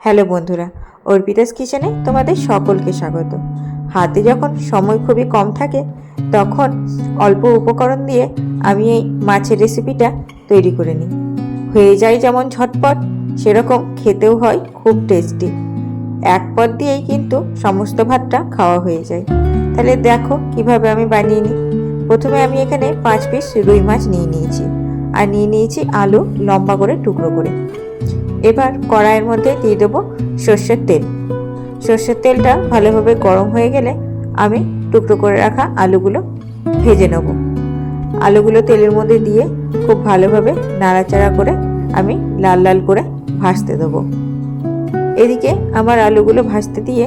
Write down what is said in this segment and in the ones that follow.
Hello বন্ধুরা, অর্পিতাস কিচেনে তোমাদের সকলকে স্বাগত। হাতে যখন সময় খুবই কম থাকে তখন অল্প উপকরণ দিয়ে আমি এই মাছের রেসিপিটা তৈরি করে নিই। হয়ে যায় যেমন ঝটপট, সেরকম খেতেও হয় খুব টেস্টি। এক পদ দিয়েই কিন্তু সমস্ত ভাতটা খাওয়া হয়ে যায়। তাহলে দেখো কিভাবে আমি বানিয়ে নিই। প্রথমে আমি এখানে 5 পিস রুই মাছ নিয়ে নিয়েছি, আর নিয়ে নিয়েছি আলু লম্বা করে টুকরো করে। এবার কড়াইয়ের মধ্যে দিয়ে দেবো সর্ষের তেল। সর্ষের তেলটা ভালোভাবে গরম হয়ে গেলে আমি টুকরো করে রাখা আলুগুলো ভেজে নেব। আলুগুলো তেলের মধ্যে দিয়ে খুব ভালোভাবে নাড়াচাড়া করে আমি লাল লাল করে ভাজতে দেবো। এদিকে আমার আলুগুলো ভাজতে দিয়ে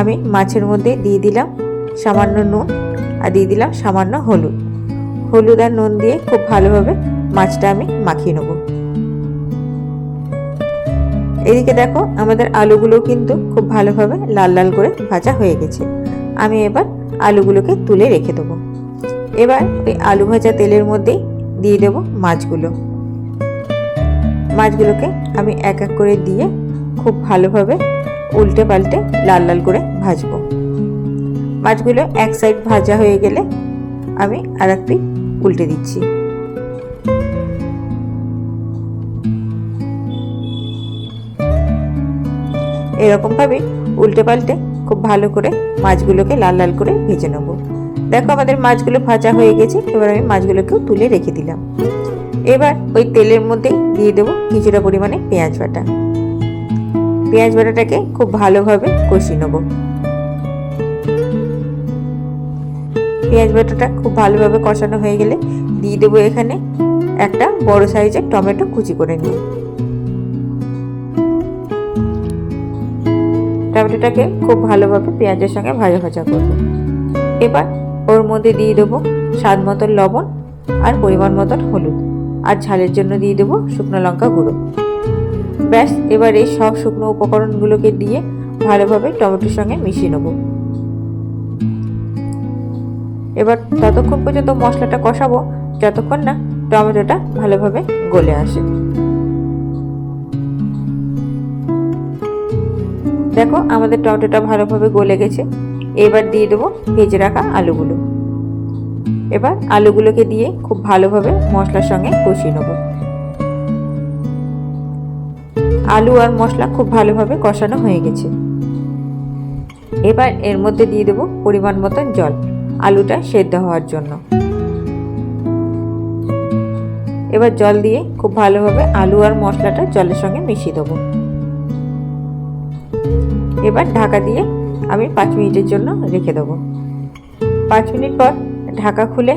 আমি মাছের মধ্যে দিয়ে দিলাম সামান্য নুন, আর দিয়ে দিলাম সামান্য হলুদ। হলুদ আর নুন দিয়ে খুব ভালোভাবে মাছটা আমি মাখিয়ে নেব। এদিকে দেখো আমাদের আলুগুলো কিন্তু খুব ভালোভাবে লাল লাল করে ভাজা হয়ে গেছে। আমি এবার আলুগুলোকে তুলে রেখে দেবো। এবার ওই আলু ভাজা তেলের মধ্যেই দিয়ে দেবো মাছগুলো। মাছগুলোকে আমি এক এক করে দিয়ে খুব ভালোভাবে উল্টে পাল্টে লাল লাল করে ভাজবো। মাছগুলো এক সাইড ভাজা হয়ে গেলে আমি আর এক পিঠ উল্টে দিচ্ছি। এরকমভাবে উল্টে পাল্টে খুব ভালো করে মাছগুলোকে লাল লাল করে ভেজে নেব। দেখো আমাদের মাছগুলো ভাজা হয়ে গেছে। এবার আমি মাছগুলোকেও তুলে রেখে দিলাম। এবার ওই তেলের মধ্যে দিয়ে দেবো কিছুটা পরিমাণে পেঁয়াজ বাটা। পেঁয়াজ বাটাটাকে খুব ভালোভাবে কষিয়ে নেব। পেঁয়াজ বাটাটা খুব ভালোভাবে কষানো হয়ে গেলে দিয়ে দেবো এখানে একটা বড় সাইজের টমেটো কুচি করে নিয়ে। টমেটোটাকে খুব ভালোভাবে পেঁয়াজের সঙ্গে ভাজা ভাজা করব। এবার ওর মধ্যে দিয়ে দেবো স্বাদ মতন লবণ আর পরিমাণ মতন হলুদ, আর ঝালের জন্য দিয়ে দেবো শুকনো লঙ্কা গুঁড়ো। ব্যাস, এবার এই সব শুকনো উপকরণগুলোকে দিয়ে ভালোভাবে টমেটোর সঙ্গে মিশিয়ে নেব। এবার ততক্ষণ পর্যন্ত মশলাটা কষাবো যতক্ষণ না টমেটোটা ভালোভাবে গলে আসে। দেখো আমাদের টমেটোটা ভালোভাবে গলে গেছে। এবার দিয়ে দেবো ভেজে রাখা আলুগুলো। এবার আলুগুলোকে দিয়ে খুব ভালোভাবে মশলার সঙ্গে কষিয়ে নেব। আলু আর মশলা খুব ভালোভাবে কষানো হয়ে গেছে। এবার এর মধ্যে দিয়ে দেবো পরিমাণ মতন জল, আলুটা সেদ্ধ হওয়ার জন্য। এবার জল দিয়ে খুব ভালোভাবে আলু আর মশলাটা জলের সঙ্গে মিশিয়ে দেবো। এবার ঢাকা দিয়ে আমি 5 মিনিটের জন্য রেখে দেবো। 5 মিনিট পর ঢাকা খুলে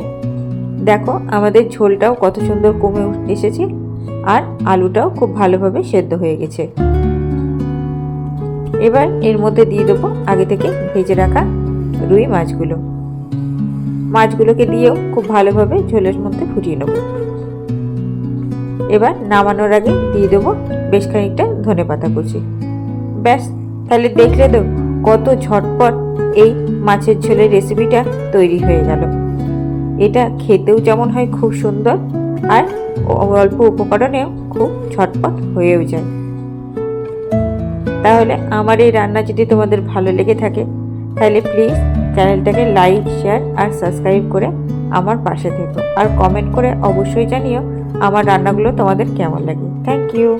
দেখো আমাদের ঝোলটাও কত সুন্দর কমে এসেছে, আর আলুটাও খুব ভালোভাবে সেদ্ধ হয়ে গেছে। এবার এর মধ্যে দিয়ে দেবো আগে থেকে ভেজে রাখা রুই মাছগুলো। মাছগুলোকে দিয়েও খুব ভালোভাবে ঝোলের মধ্যে ফুটিয়ে নেব। এবার নামানোর আগে দিয়ে দেবো বেশ খানিকটা ধনেপাতা কুচি। ব্যাস, তাহলে দেখলে তো কত ঝটপট এই মাছের ঝোলের রেসিপিটা তৈরি হয়ে গেল। এটা খেতেও যেমন হয় খুব সুন্দর, আর অল্প উপকরণেও খুব ঝটপট হয়েও যায়। তাহলে আমার এই রান্না যদি তোমাদের ভালো লেগে থাকে তাহলে প্লিজ চ্যানেলটাকে লাইক, শেয়ার আর সাবস্ক্রাইব করে আমার পাশে থেকো, আর কমেন্ট করে অবশ্যই জানিও আমার রান্নাগুলো তোমাদের কেমন লাগে। Thank you.